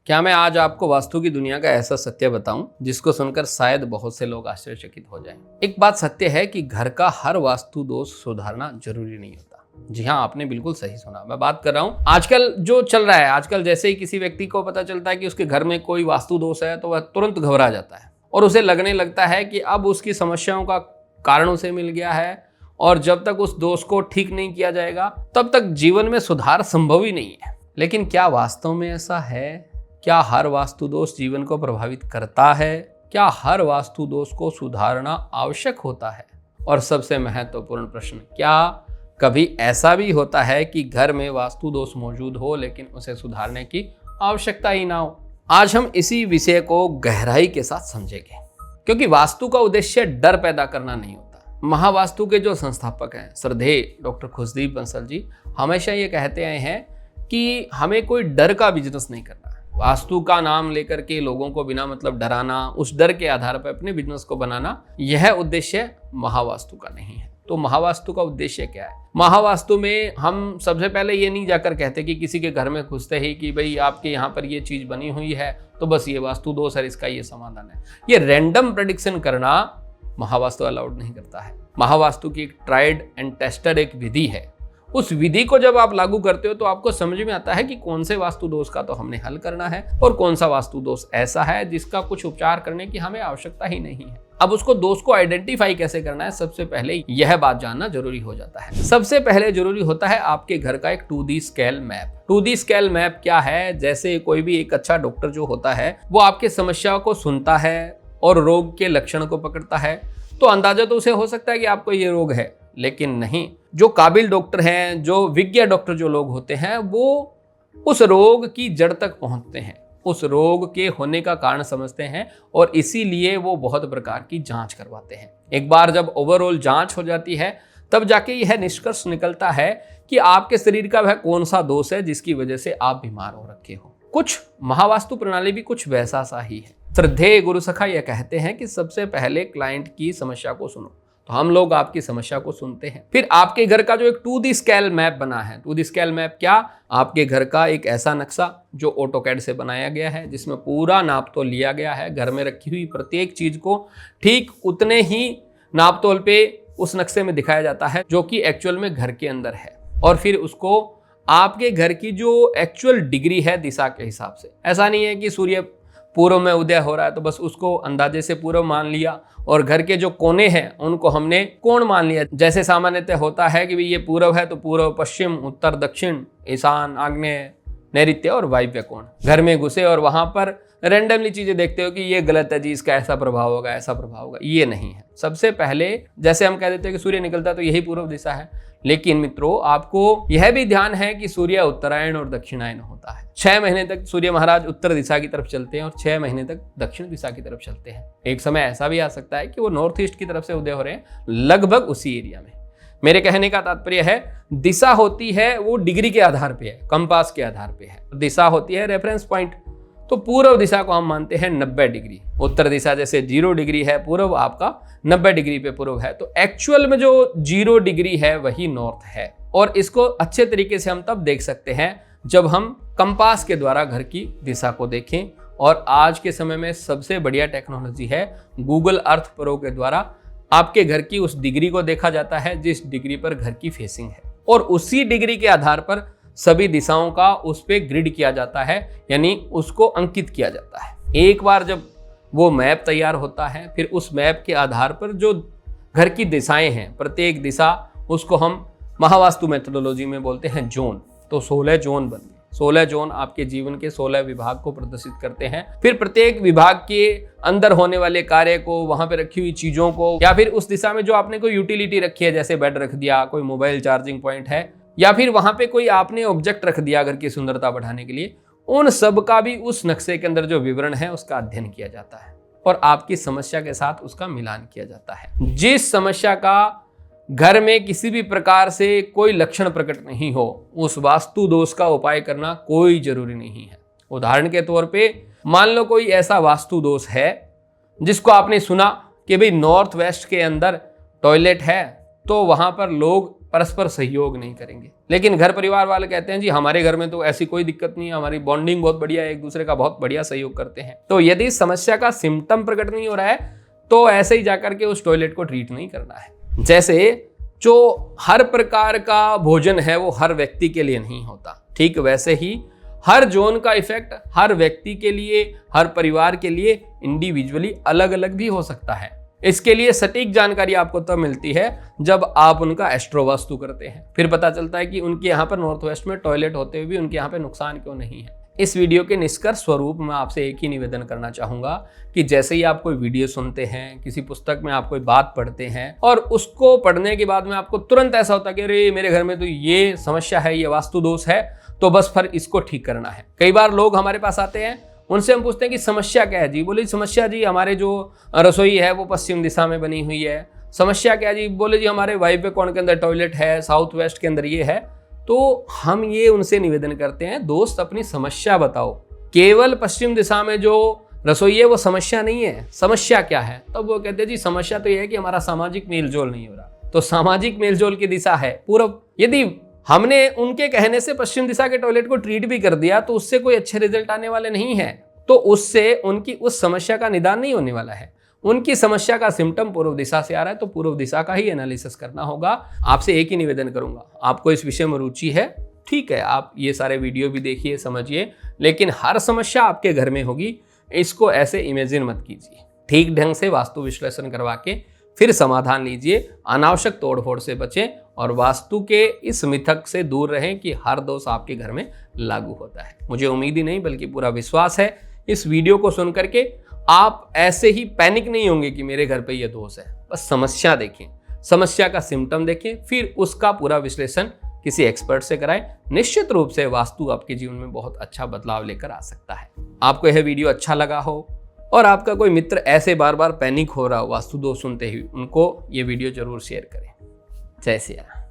क्या मैं आज आपको वास्तु की दुनिया का ऐसा सत्य बताऊं जिसको सुनकर शायद बहुत से लोग आश्चर्यचकित हो जाएं। एक बात सत्य है कि घर का हर वास्तु दोष सुधारना जरूरी नहीं होता। जी हाँ, आपने बिल्कुल सही सुना। मैं बात कर रहा हूँ आजकल जो चल रहा है। आजकल जैसे ही किसी व्यक्ति को पता चलता है कि उसके घर में कोई वास्तु दोष है तो वह तुरंत घबरा जाता है और उसे लगने लगता है कि अब उसकी समस्याओं का कारण उसे मिल गया है और जब तक उस दोष को ठीक नहीं किया जाएगा तब तक जीवन में सुधार संभव ही नहीं है। लेकिन क्या वास्तव में ऐसा है? क्या हर वास्तु दोष जीवन को प्रभावित करता है? क्या हर वास्तु दोष को सुधारना आवश्यक होता है? और सबसे महत्वपूर्ण प्रश्न, क्या कभी ऐसा भी होता है कि घर में वास्तु दोष मौजूद हो लेकिन उसे सुधारने की आवश्यकता ही ना हो? आज हम इसी विषय को गहराई के साथ समझेंगे, क्योंकि वास्तु का उद्देश्य डर पैदा करना नहीं होता। महावास्तु के जो संस्थापक हैं श्रद्धेय डॉक्टर खुशदीप बंसल जी हमेशा ये कहते आए हैं कि हमें कोई डर का बिजनेस नहीं करना। वास्तु का नाम लेकर के लोगों को बिना मतलब डराना, उस डर के आधार पर अपने बिजनेस को बनाना, यह उद्देश्य महावास्तु का नहीं है। तो महावास्तु का उद्देश्य क्या है? महावास्तु में हम सबसे पहले ये नहीं जाकर कहते कि किसी के घर में घुसते ही कि भाई आपके यहाँ पर ये चीज बनी हुई है तो बस ये वास्तु दोष है, इसका ये समाधान है। ये रैंडम प्रेडिक्शन करना महावास्तु अलाउड नहीं करता है। महावास्तु की एक ट्राइड एंड टेस्टेड एक विधि है। उस विधि को जब आप लागू करते हो तो आपको समझ में आता है कि कौन से वास्तु दोष का तो हमने हल करना है और कौन सा वास्तु दोष ऐसा है जिसका कुछ उपचार करने की हमें आवश्यकता ही नहीं है। अब उसको दोष को आइडेंटिफाई कैसे करना है, सबसे पहले यह बात जानना जरूरी हो जाता है। सबसे पहले जरूरी होता है आपके घर का एक 2D scale map. 2D scale map क्या है? जैसे कोई भी एक अच्छा डॉक्टर जो होता है वो आपके समस्याओं को सुनता है और रोग के लक्षण को पकड़ता है, तो अंदाजा तो उसे हो सकता है कि आपको ये रोग है, लेकिन नहीं, जो काबिल डॉक्टर हैं, जो विज्ञ डॉक्टर जो लोग होते हैं, वो उस रोग की जड़ तक पहुंचते हैं, उस रोग के होने का कारण समझते हैं और इसीलिए वो बहुत प्रकार की जांच करवाते हैं। एक बार जब ओवरऑल जांच हो जाती है तब जाके यह निष्कर्ष निकलता है कि आपके शरीर का वह कौन सा दोष है जिसकी वजह से आप बीमार हो रखे हो। कुछ महावास्तु प्रणाली भी कुछ वैसा सा ही है। श्रद्धेय गुरु सखा यह कहते हैं कि सबसे पहले क्लाइंट की समस्या को सुनो। तो हम लोग आपकी समस्या को सुनते हैं, फिर आपके घर का जो एक 2D स्केल मैप बना है, 2D स्केल मैप क्या? आपके घर का एक ऐसा नक्शा जो ऑटोकैड से बनाया गया है, जिसमें पूरा नाप तोल लिया गया है। घर में रखी हुई प्रत्येक चीज को ठीक उतने ही नाप तोल पे उस नक्शे में दिखाया जाता है जो कि एक्चुअल में घर के अंदर है, और फिर उसको आपके घर की जो एक्चुअल डिग्री है दिशा के हिसाब से। ऐसा नहीं है कि सूर्य पूर्व में उदय हो रहा है तो बस उसको अंदाजे से पूर्व मान लिया और घर के जो कोने हैं उनको हमने कोण मान लिया। जैसे सामान्यतः होता है कि ये पूर्व है तो पूर्व, पश्चिम, उत्तर, दक्षिण, ईशान, आग्नेय, नैऋत्य और वायव्य कोण। घर में घुसे और वहां पर रैंडमली चीजें देखते हो कि ये गलत है जी, इसका ऐसा प्रभाव होगा, ऐसा प्रभाव होगा। ये नहीं है। सबसे पहले जैसे हम कह देते हैं कि सूर्य निकलता है तो यही पूर्व दिशा है, लेकिन मित्रों आपको यह भी ध्यान है कि सूर्य उत्तरायण और दक्षिणायन होता है। 6 महीने तक सूर्य महाराज उत्तर दिशा की तरफ चलते हैं और 6 महीने तक दक्षिण दिशा की तरफ चलते हैं। एक समय ऐसा भी आ सकता है कि वो नॉर्थ ईस्ट की तरफ से उदय हो रहे हैं, लगभग उसी एरिया में। मेरे कहने का तात्पर्य है दिशा होती है वो डिग्री के आधार पे है, कंपास के आधार पे है। दिशा होती है रेफरेंस पॉइंट। तो पूर्व दिशा को हम मानते हैं 90 डिग्री। उत्तर दिशा जैसे 0 डिग्री है, पूर्व आपका 90 डिग्री पे पूर्व है, तो एक्चुअल में जो 0 डिग्री है वही नॉर्थ है। और इसको अच्छे तरीके से हम तब देख सकते हैं जब हम कंपास के द्वारा घर की दिशा को देखें। और आज के समय में सबसे बढ़िया टेक्नोलॉजी है गूगल अर्थ प्रो के द्वारा आपके घर की उस डिग्री को देखा जाता है जिस डिग्री पर घर की फेसिंग है, और उसी डिग्री के आधार पर सभी दिशाओं का उस पे ग्रिड किया जाता है, यानी उसको अंकित किया जाता है। एक बार जब वो मैप तैयार होता है फिर उस मैप के आधार पर जो घर की दिशाएं हैं, प्रत्येक दिशा, उसको हम महावास्तु मेथोडोलॉजी में बोलते हैं जोन। तो 16 जोन बन गए। 16 जोन आपके जीवन के 16 विभाग को प्रदर्शित करते हैं। फिर प्रत्येक विभाग के अंदर होने वाले कार्य को, वहां पे रखी हुई चीजों को, या फिर उस दिशा में जो आपने कोई यूटिलिटी रखी है, जैसे बेड रख दिया, कोई मोबाइल चार्जिंग पॉइंट है, या फिर वहां पे कोई आपने ऑब्जेक्ट रख दिया घर की सुंदरता बढ़ाने के लिए, उन सब का भी उस नक्शे के अंदर जो विवरण है उसका अध्ययन किया जाता है और आपकी समस्या के साथ उसका मिलान किया जाता है। जिस समस्या का घर में किसी भी प्रकार से कोई लक्षण प्रकट नहीं हो, उस वास्तु दोष का उपाय करना कोई जरूरी नहीं है। उदाहरण के तौर पे मान लो कोई ऐसा वास्तु दोष है जिसको आपने सुना कि भाई नॉर्थ वेस्ट के अंदर टॉयलेट है तो वहां पर लोग परस्पर सहयोग नहीं करेंगे। लेकिन घर परिवार वाले कहते हैं जी हमारे घर में तो ऐसी कोई दिक्कत नहीं है, हमारी बॉन्डिंग बहुत बढ़िया है, एक दूसरे का बहुत बढ़िया सहयोग करते हैं। तो यदि समस्या का सिम्टम प्रकट नहीं हो रहा है तो ऐसे ही जाकर के उस टॉयलेट को ट्रीट नहीं करना है। जैसे जो हर प्रकार का भोजन है वो हर व्यक्ति के लिए नहीं होता, ठीक वैसे ही हर जोन का इफेक्ट हर व्यक्ति के लिए, हर परिवार के लिए इंडिविजुअली अलग अलग भी हो सकता है। इसके लिए सटीक जानकारी आपको तब मिलती है जब आप उनका एस्ट्रो वास्तु करते हैं। फिर पता चलता है कि उनके यहाँ पर नॉर्थ वेस्ट में टॉयलेट होते हुए भी उनके यहाँ पे नुकसान क्यों नहीं है। इस वीडियो के निष्कर्ष स्वरूप मैं आपसे एक ही निवेदन करना चाहूंगा कि जैसे ही आप कोई वीडियो सुनते हैं, किसी पुस्तक में आप कोई बात पढ़ते हैं और उसको पढ़ने के बाद में आपको तुरंत ऐसा होता है कि अरे मेरे घर में तो ये समस्या है, ये वास्तु दोष है, तो बस फिर इसको ठीक करना है। कई बार लोग हमारे पास आते हैं, उनसे हम पूछते हैं कि समस्या क्या है जी। बोले समस्या जी हमारे जो रसोई है वो पश्चिम दिशा में बनी हुई है। समस्या क्या जी? बोले जी हमारे वायव्य कोण के अंदर टॉयलेट है, साउथ वेस्ट के अंदर ये है। तो हम ये उनसे निवेदन करते हैं, दोस्त अपनी समस्या बताओ। केवल पश्चिम दिशा में जो रसोई है वो समस्या नहीं है, समस्या क्या है? तब वो कहते हैं जी समस्या तो ये है कि हमारा सामाजिक मेलजोल नहीं हो रहा। तो सामाजिक मेलजोल की दिशा है पूर्व। यदि हमने उनके कहने से पश्चिम दिशा के टॉयलेट को ट्रीट भी कर दिया तो उससे कोई अच्छे रिजल्ट आने वाले नहीं है। तो उससे उनकी उस समस्या का निदान नहीं होने वाला है। उनकी समस्या का सिम्टम पूर्व दिशा से आ रहा है तो पूर्व दिशा का ही एनालिसिस करना होगा। आपसे एक ही निवेदन करूंगा, आपको इस विषय में रुचि है, ठीक है, आप ये सारे वीडियो भी देखिए, समझिए, लेकिन हर समस्या आपके घर में होगी, इसको ऐसे इमेजिन मत कीजिए। ठीक ढंग से वास्तु विश्लेषण करवा के फिर समाधान लीजिए। अनावश्यक तोड़फोड़ से बचें और वास्तु के इस मिथक से दूर रहें कि हर दोष आपके घर में लागू होता है। मुझे उम्मीद ही नहीं बल्कि पूरा विश्वास है इस वीडियो को सुन करके आप ऐसे ही पैनिक नहीं होंगे कि मेरे घर पे ये दोष है। बस समस्या देखें, समस्या का सिम्टम देखें, फिर उसका पूरा विश्लेषण किसी एक्सपर्ट से कराएं। निश्चित रूप से वास्तु आपके जीवन में बहुत अच्छा बदलाव लेकर आ सकता है। आपको यह वीडियो अच्छा लगा हो और आपका कोई मित्र ऐसे बार बार पैनिक हो रहा हो वास्तु दोष सुनते ही, उनको ये वीडियो जरूर शेयर करें। जय श्री राम।